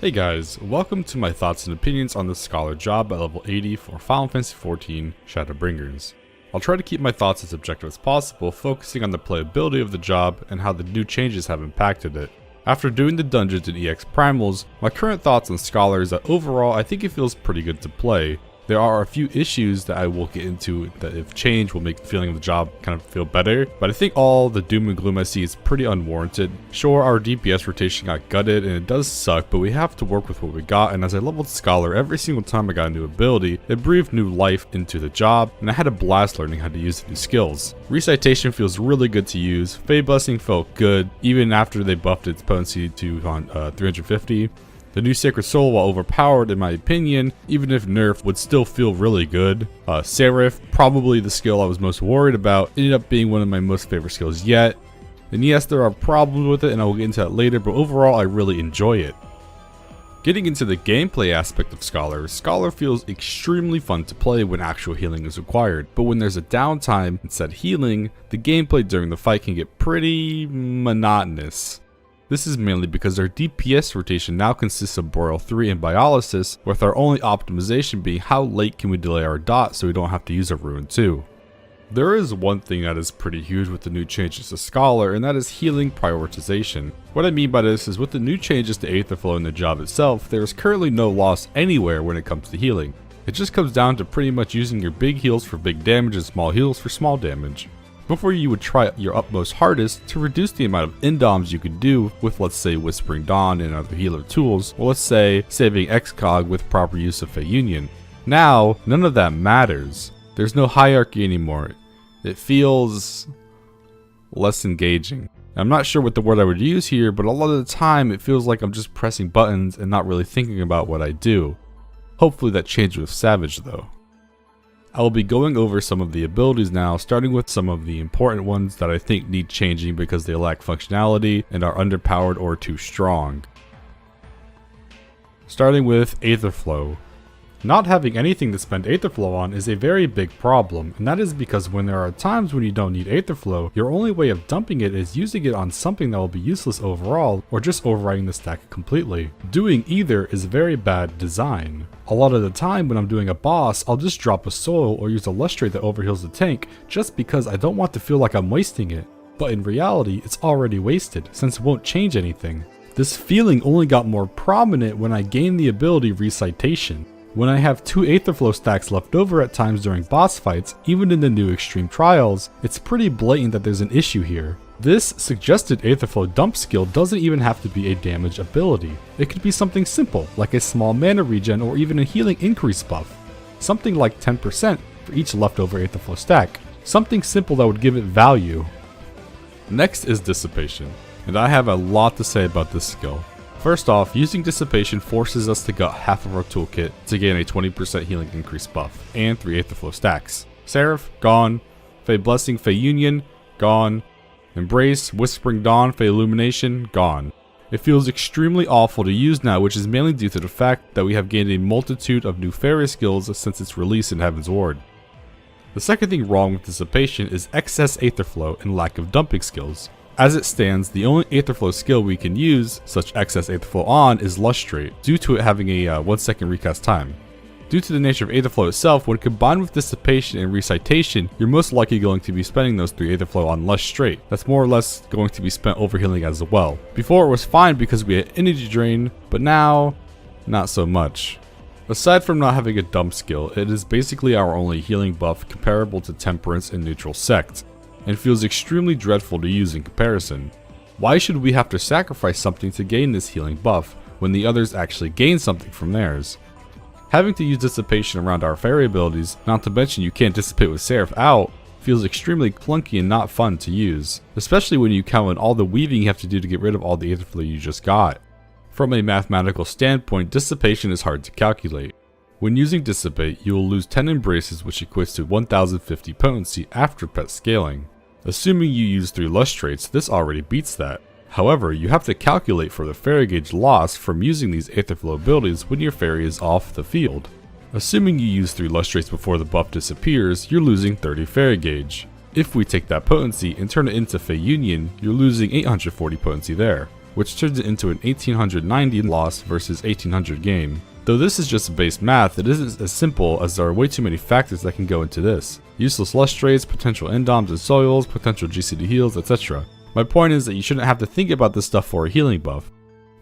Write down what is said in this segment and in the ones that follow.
Hey guys, welcome to my thoughts and opinions on the Scholar job at level 80 for Final Fantasy XIV Shadowbringers. I'll try to keep my thoughts as objective as possible, focusing on the playability of the job and how the new changes have impacted it. After doing the dungeons and EX Primals, my current thoughts on Scholar is that overall I think it feels pretty good to play. There are a few issues that I will get into that if changed will make the feeling of the job kind of feel better, but I think all the doom and gloom I see is pretty unwarranted. Sure, our DPS rotation got gutted and it does suck, but we have to work with what we got, and as I leveled Scholar, every single time I got a new ability, it breathed new life into the job, and I had a blast learning how to use the new skills. Recitation feels really good to use, Fey Blessing felt good, even after they buffed its potency to 350. The new Sacred Soul, while overpowered in my opinion, even if nerfed, would still feel really good. Serif, probably the skill I was most worried about, ended up being one of my most favorite skills yet. And yes, there are problems with it and I will get into that later, but overall I really enjoy it. Getting into the gameplay aspect of Scholar, Scholar feels extremely fun to play when actual healing is required, but when there's a downtime instead healing, the gameplay during the fight can get pretty monotonous. This is mainly because our DPS rotation now consists of Boreal 3 and Biolysis, with our only optimization being how late can we delay our dot so we don't have to use a Ruin 2. There is one thing that is pretty huge with the new changes to Scholar, and that is healing prioritization. What I mean by this is with the new changes to Aetherflow in the job itself, there is currently no loss anywhere when it comes to healing. It just comes down to pretty much using your big heals for big damage and small heals for small damage. Before you would try your utmost hardest to reduce the amount of indoms you could do with, let's say, Whispering Dawn and other healer tools, or let's say saving XCOG with proper use of Fey Union. Now, none of that matters. There's no hierarchy anymore. It feels less engaging. I'm not sure what the word I would use here, but a lot of the time it feels like I'm just pressing buttons and not really thinking about what I do. Hopefully that changed with Savage though. I will be going over some of the abilities now, starting with some of the important ones that I think need changing because they lack functionality and are underpowered or too strong. Starting with Aetherflow. Not having anything to spend Aetherflow on is a very big problem, and that is because when there are times when you don't need Aetherflow, your only way of dumping it is using it on something that will be useless overall, or just overriding the stack completely. Doing either is very bad design. A lot of the time when I'm doing a boss, I'll just drop a soil or use a lustrate that overheals the tank just because I don't want to feel like I'm wasting it. But in reality, it's already wasted, since it won't change anything. This feeling only got more prominent when I gained the ability Recitation. When I have 2 Aetherflow stacks left over at times during boss fights, even in the new Extreme Trials, it's pretty blatant that there's an issue here. This suggested Aetherflow dump skill doesn't even have to be a damage ability. It could be something simple, like a small mana regen or even a healing increase buff. Something like 10% for each leftover Aetherflow stack. Something simple that would give it value. Next is Dissipation, and I have a lot to say about this skill. First off, using Dissipation forces us to gut half of our toolkit to gain a 20% healing increase buff, and 3 Aetherflow stacks. Serif, gone. Fey Blessing, Fey Union, gone. Embrace, Whispering Dawn, Fey Illumination, gone. It feels extremely awful to use now, which is mainly due to the fact that we have gained a multitude of new fairy skills since its release in Heaven's Ward. The second thing wrong with Dissipation is excess Aetherflow and lack of dumping skills. As it stands, the only Aetherflow skill we can use such excess Aetherflow on is Lustrate, due to it having a 1 second recast time. Due to the nature of Aetherflow itself, when combined with Dissipation and Recitation, you're most likely going to be spending those 3 Aetherflow on Lustrate. That's more or less going to be spent overhealing as well. Before it was fine because we had energy drain, but now, not so much. Aside from not having a dump skill, it is basically our only healing buff comparable to Temperance and Neutral Sect, and feels extremely dreadful to use in comparison. Why should we have to sacrifice something to gain this healing buff, when the others actually gain something from theirs? Having to use Dissipation around our fairy abilities, not to mention you can't dissipate with Serif out, feels extremely clunky and not fun to use, especially when you count on all the weaving you have to do to get rid of all the Aetherflow you just got. From a mathematical standpoint, Dissipation is hard to calculate. When using Dissipate, you will lose 10 embraces, which equates to 1050 potency after pet scaling. Assuming you use 3 Lustrates, this already beats that. However, you have to calculate for the fairy gauge loss from using these Aetherflow abilities when your fairy is off the field. Assuming you use 3 Lustrates before the buff disappears, you're losing 30 fairy gauge. If we take that potency and turn it into Fey Union, you're losing 840 potency there. which turns it into an 1890 loss versus 1800 gain. Though this is just base math, it isn't as simple as there are way too many factors that can go into this. Useless lustrates, potential endoms and soils, potential GCD heals, etc. My point is that you shouldn't have to think about this stuff for a healing buff.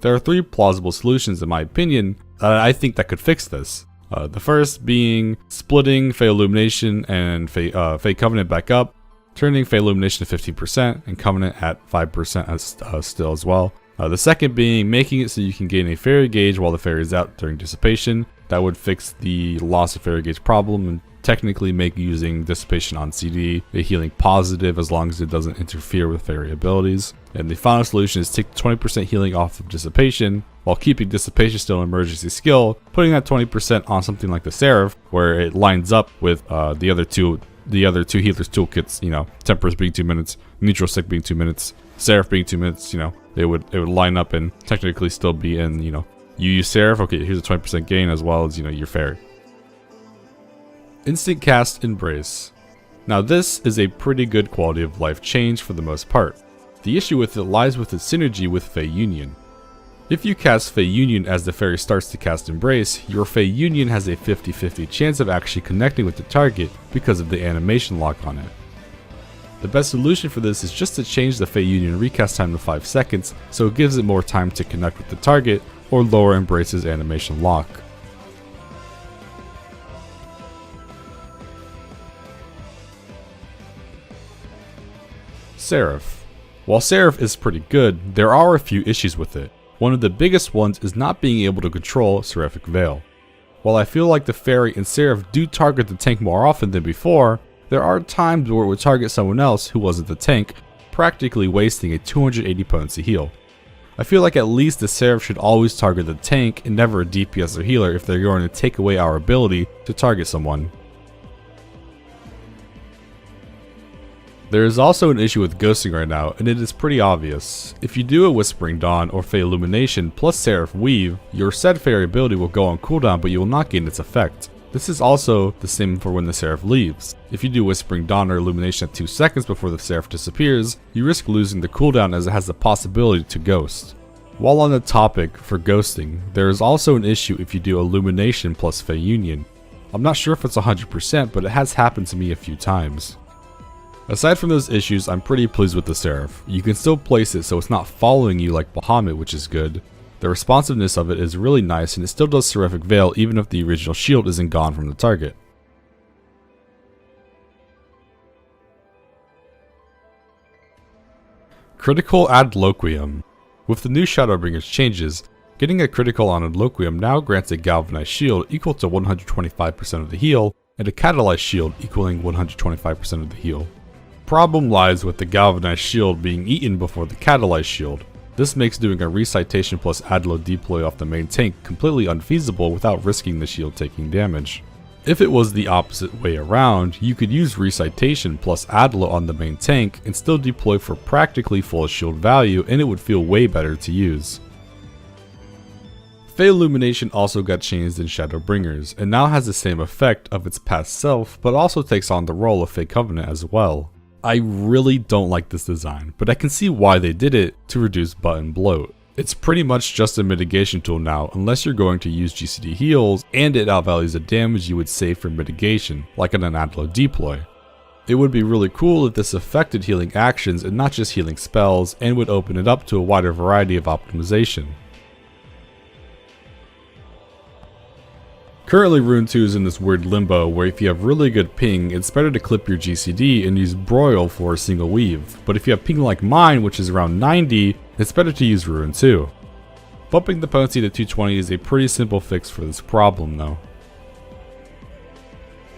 There are 3 plausible solutions in my opinion that I think that could fix this. The first being splitting Fey Illumination and Fey Covenant back up, turning Fey Illumination to 15% and Covenant at 5% still as well. The second being making it so you can gain a fairy gauge while the fairy is out during Dissipation. That would fix the loss of fairy gauge problem and technically make using Dissipation on CD a healing positive as long as it doesn't interfere with fairy abilities. And the final solution is take 20% healing off of Dissipation while keeping Dissipation still an emergency skill, putting that 20% on something like the Serif where it lines up with the other two healers toolkits, you know, Temperance being 2 minutes, Neutral Sick being 2 minutes, Serif being 2 minutes, you know, it would line up and technically still be in, you know, you use Serif, okay, here's a 20% gain as well as, you know, your fairy. Instant Cast Embrace. Now this is a pretty good quality of life change for the most part. The issue with it lies with its synergy with Fey Union. If you cast Fey Union as the fairy starts to cast Embrace, your Fey Union has a 50-50 chance of actually connecting with the target because of the animation lock on it. The best solution for this is just to change the Fey Union recast time to 5 seconds so it gives it more time to connect with the target or lower Embrace's animation lock. Serif. While Serif is pretty good, there are a few issues with it. One of the biggest ones is not being able to control Seraphic Veil. While I feel like the fairy and Serif do target the tank more often than before, there are times where it would target someone else who wasn't the tank, practically wasting a 280 potency heal. I feel like at least the Serif should always target the tank and never a DPS or healer if they're going to take away our ability to target someone. There is also an issue with ghosting right now, and it is pretty obvious. If you do a Whispering Dawn or Fey Illumination plus Serif Weave, your said fairy ability will go on cooldown but you will not gain its effect. This is also the same for when the Serif leaves. If you do Whispering Dawn or Illumination at 2 seconds before the Serif disappears, you risk losing the cooldown as it has the possibility to ghost. While on the topic for ghosting, there is also an issue if you do Illumination plus Fey Union. I'm not sure if it's 100%, but it has happened to me a few times. Aside from those issues, I'm pretty pleased with the Serif. You can still place it so it's not following you like Bahamut, which is good. The responsiveness of it is really nice and it still does Seraphic Veil even if the original shield isn't gone from the target. Critical Ad Locrian. With the new Shadowbringers changes, getting a critical on Ad Locrian now grants a galvanized shield equal to 125% of the heal and a catalyzed shield equaling 125% of the heal. Problem lies with the galvanized shield being eaten before the catalyzed shield. This makes doing a Recitation plus Adlo deploy off the main tank completely unfeasible without risking the shield taking damage. If it was the opposite way around, you could use Recitation plus Adlo on the main tank and still deploy for practically full shield value and it would feel way better to use. Fey Illumination also got changed in Shadowbringers and now has the same effect of its past self but also takes on the role of Fey Covenant as well. I really don't like this design, but I can see why they did it to reduce button bloat. It's pretty much just a mitigation tool now unless you're going to use GCD heals and it outvalues the damage you would save for mitigation, like on an Adlo deploy. It would be really cool if this affected healing actions and not just healing spells and would open it up to a wider variety of optimization. Currently Rune 2 is in this weird limbo where if you have really good ping, it's better to clip your GCD and use Broil for a single weave, but if you have ping like mine, which is around 90, it's better to use Rune 2. Bumping the potency to 220 is a pretty simple fix for this problem though.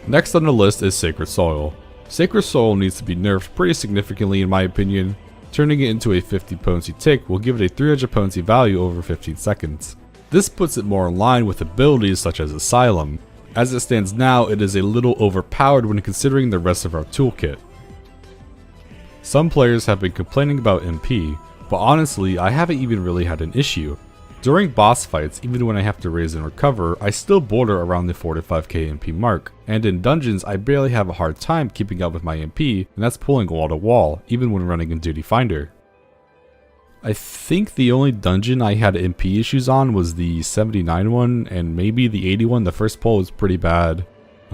Next on the list is Sacred Soil. Sacred Soil needs to be nerfed pretty significantly in my opinion. Turning it into a 50 potency tick will give it a 300 potency value over 15 seconds. This puts it more in line with abilities such as Asylum. As it stands now, it is a little overpowered when considering the rest of our toolkit. Some players have been complaining about MP, but honestly, I haven't even really had an issue. During boss fights, even when I have to raise and recover, I still border around the 4 to 5k MP mark, and in dungeons I barely have a hard time keeping up with my MP, and that's pulling wall to wall, even when running in Duty Finder. I think the only dungeon I had MP issues on was the 79 one, and maybe the 80 one. The first pull was pretty bad.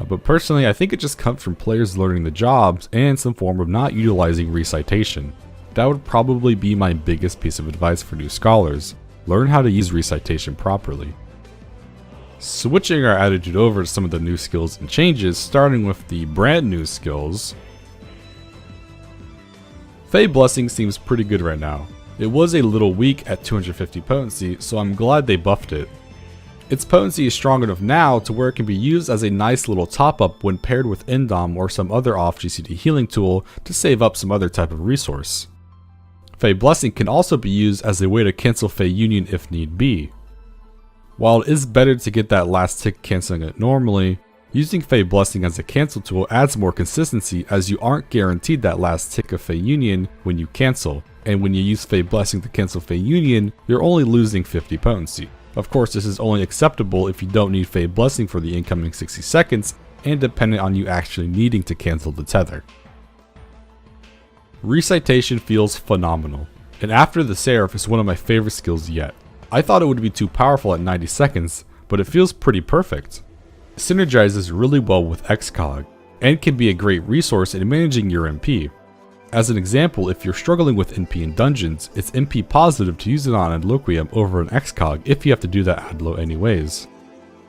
But personally, I think it just comes from players learning the jobs and some form of not utilizing recitation. That would probably be my biggest piece of advice for new scholars. Learn how to use recitation properly. Switching our attitude over to some of the new skills and changes, starting with the brand new skills. Fey Blessing seems pretty good right now. It was a little weak at 250 potency, so I'm glad they buffed it. Its potency is strong enough now to where it can be used as a nice little top up when paired with Indom or some other off GCD healing tool to save up some other type of resource. Fey Blessing can also be used as a way to cancel Fey Union if need be. While it is better to get that last tick cancelling it normally, using Fey Blessing as a cancel tool adds more consistency as you aren't guaranteed that last tick of Fey Union when you cancel, and when you use Fey Blessing to cancel Fey Union, you're only losing 50 potency. Of course, this is only acceptable if you don't need Fey Blessing for the incoming 60 seconds, and dependent on you actually needing to cancel the tether. Recitation feels phenomenal, and after the Serif is one of my favorite skills yet. I thought it would be too powerful at 90 seconds, but it feels pretty perfect. It synergizes really well with XCOG, and can be a great resource in managing your MP. As an example, if you're struggling with NP in dungeons, it's NP positive to use it on Ad Locrian over an XCOG if you have to do that Ad Lo anyways.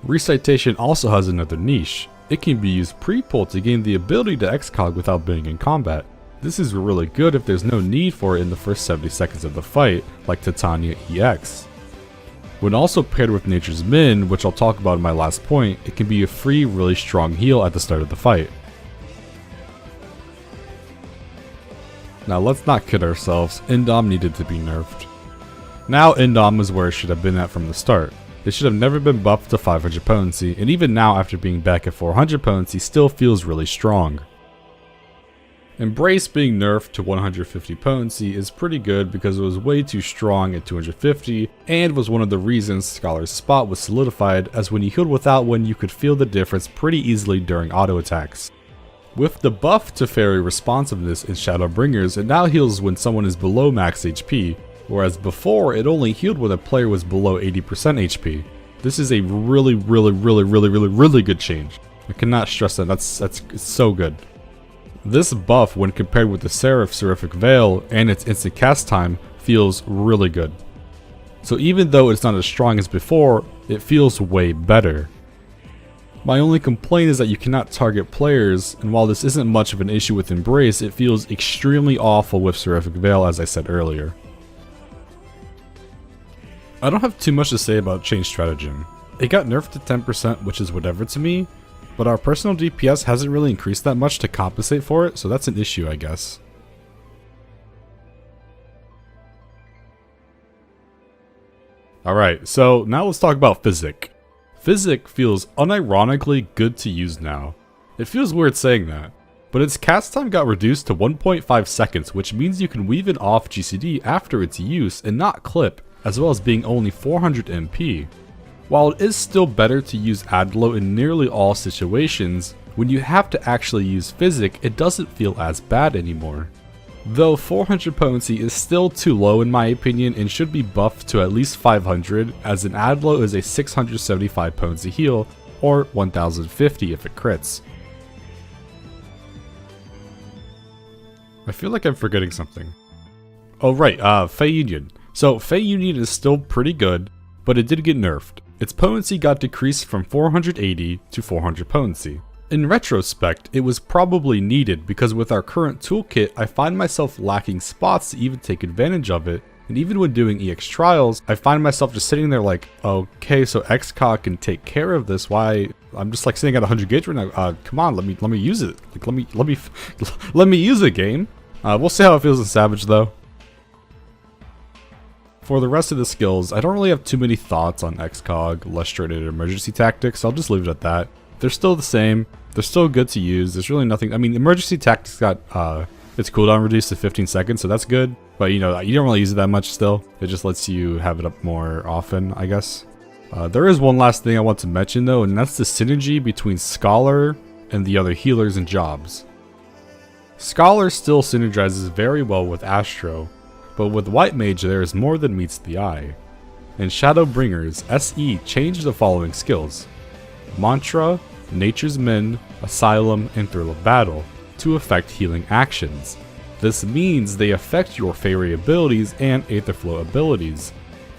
Recitation also has another niche. It can be used pre-pull to gain the ability to XCOG without being in combat. This is really good if there's no need for it in the first 70 seconds of the fight, like Titania EX. When also paired with Nature's Min, which I'll talk about in my last point, it can be a free, really strong heal at the start of the fight. Now let's not kid ourselves, Indom needed to be nerfed. Now Indom is where it should have been at from the start. It should have never been buffed to 500 potency, and even now after being back at 400 potency still feels really strong. Embrace being nerfed to 150 potency is pretty good because it was way too strong at 250, and was one of the reasons Scholar's spot was solidified, as when you healed without one you could feel the difference pretty easily during auto attacks. With the buff to Fairy Responsiveness in Shadowbringers, it now heals when someone is below max HP, whereas before it only healed when a player was below 80% HP. This is a really good change. I cannot stress that, that's so good. This buff, when compared with the Serif Seraphic Veil and its instant cast time, feels really good. So even though it's not as strong as before, it feels way better. My only complaint is that you cannot target players, and while this isn't much of an issue with Embrace, it feels extremely awful with Seraphic Veil, as I said earlier. I don't have too much to say about Change Stratagem. It got nerfed to 10%, which is whatever to me, but our personal DPS hasn't really increased that much to compensate for it, so that's an issue, I guess. Alright, so now let's talk about Physic. Physic feels unironically good to use now. It feels weird saying that, but its cast time got reduced to 1.5 seconds, which means you can weave it off GCD after its use and not clip, as well as being only 400 MP. While it is still better to use Ad Lo in nearly all situations, when you have to actually use Physic, it doesn't feel as bad anymore. Though 400 potency is still too low in my opinion and should be buffed to at least 500, as an Ad Lo is a 675 potency heal, or 1050 if it crits. I feel like I'm forgetting something. Oh right, Fey Union. So Fey Union is still pretty good, but it did get nerfed. Its potency got decreased from 480 to 400 potency. In retrospect, it was probably needed because with our current toolkit, I find myself lacking spots to even take advantage of it, and even when doing EX trials, I find myself just sitting there like, okay, so XCOG can take care of this, why? I'm just like sitting at 100 gauge right now, come on, let me use it, like let me use it, game. We'll see how it feels in Savage though. For the rest of the skills, I don't really have too many thoughts on XCOG, Lustrated Emergency Tactics, I'll just leave it at that. They're still the same, they're still good to use, there's really nothing, I mean, Emergency Tactics got its cooldown reduced to 15 seconds, so that's good, but you know, you don't really use it that much still, it just lets you have it up more often, I guess. There is one last thing I want to mention though, and that's the synergy between Scholar and the other healers and jobs. Scholar still synergizes very well with Astro, but with White Mage there is more than meets the eye. In Shadowbringers, SE changed the following skills: Mantra, Nature's Min, Asylum, and Thrill of Battle to affect healing actions. This means they affect your Fairy abilities and Aetherflow abilities,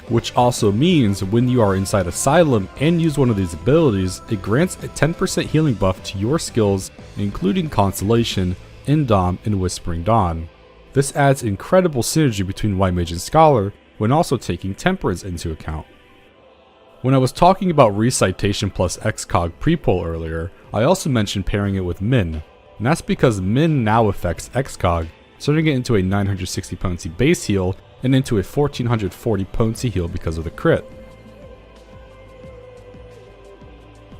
which also means when you are inside Asylum and use one of these abilities, it grants a 10% healing buff to your skills, including Consolation, Indom, and Whispering Dawn. This adds incredible synergy between White Mage and Scholar, when also taking Temperance into account. When I was talking about Recitation plus XCOG pre-pull earlier, I also mentioned pairing it with Min, and that's because Min now affects XCOG, turning it into a 960 potency base heal and into a 1440 potency heal because of the crit.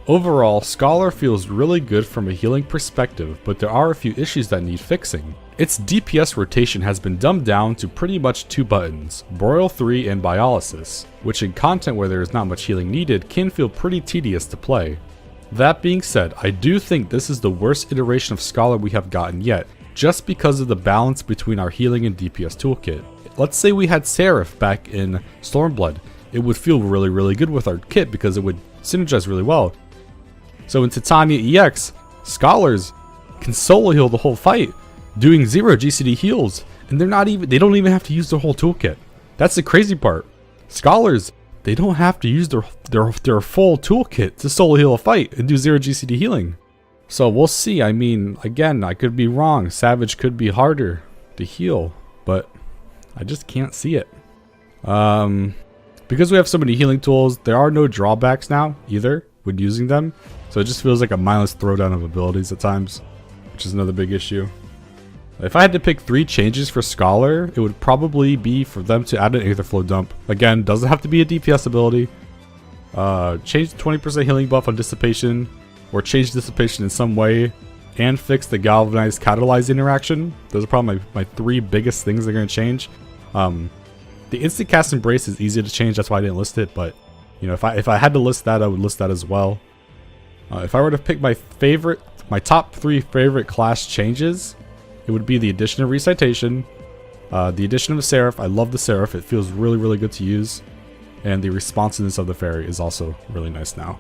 Overall, Scholar feels really good from a healing perspective, but there are a few issues that need fixing. Its DPS rotation has been dumbed down to pretty much 2 buttons, Broil 3 and Biolysis, which in content where there is not much healing needed can feel pretty tedious to play. That being said, I do think this is the worst iteration of Scholar we have gotten yet, just because of the balance between our healing and DPS toolkit. Let's say we had Serif back in Stormblood, it would feel really good with our kit because it would synergize really well. So in Titania EX, Scholars can solo heal the whole fight, doing 0 GCD heals, and they don't even have to use their whole toolkit. That's the crazy part. Scholars, they don't have to use their full toolkit to solo heal a fight and do 0 GCD healing. So we'll see. I mean, again, I could be wrong. Savage could be harder to heal, but I just can't see it. Because we have so many healing tools, there are no drawbacks now either when using them. So it just feels like a mindless throwdown of abilities at times, which is another big issue. If I had to pick 3 changes for Scholar, it would probably be for them to add an Aetherflow dump. Again, doesn't have to be a DPS ability. Change the 20% healing buff on Dissipation, or change Dissipation in some way, and fix the Galvanize Catalyze interaction. Those are probably my 3 biggest things they're going to change. The Instant Cast Embrace is easy to change, that's why I didn't list it, but you know, if I had to list that, I would list that as well. If I were to pick my top 3 favorite class changes, it would be the addition of Recitation, the addition of the Serif. I love the Serif, it feels really good to use, and the responsiveness of the Fairy is also really nice now.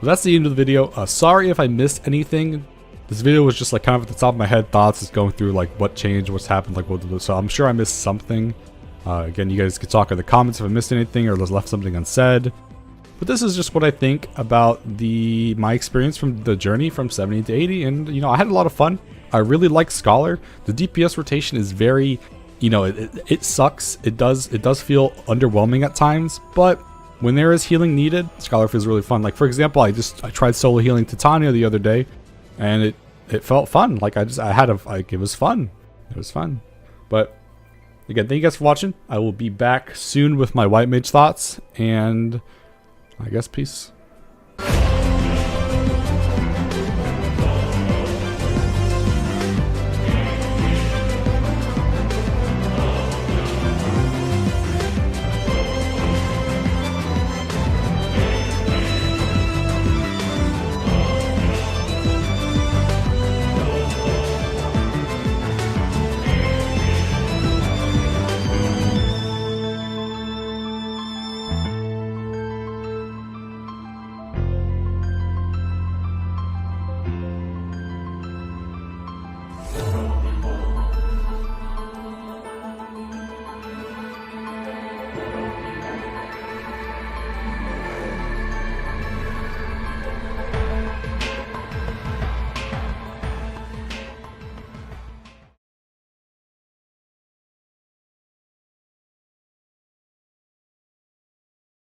Well, that's the end of the video. Sorry if I missed anything. This video was just like kind of at the top of my head, thoughts, just going through like what changed, what's happened, like what. So I'm sure I missed something. Again, you guys could talk in the comments if I missed anything or left something unsaid. But this is just what I think about my experience from the journey from 70 to 80, and you know, I had a lot of fun. I really like Scholar. The DPS rotation is very, you know, it sucks. It does feel underwhelming at times, but when there is healing needed, Scholar feels really fun. Like for example, I tried solo healing Titania the other day, and it felt fun. Like it was fun. It was fun. But again, thank you guys for watching. I will be back soon with my White Mage thoughts, and I guess peace.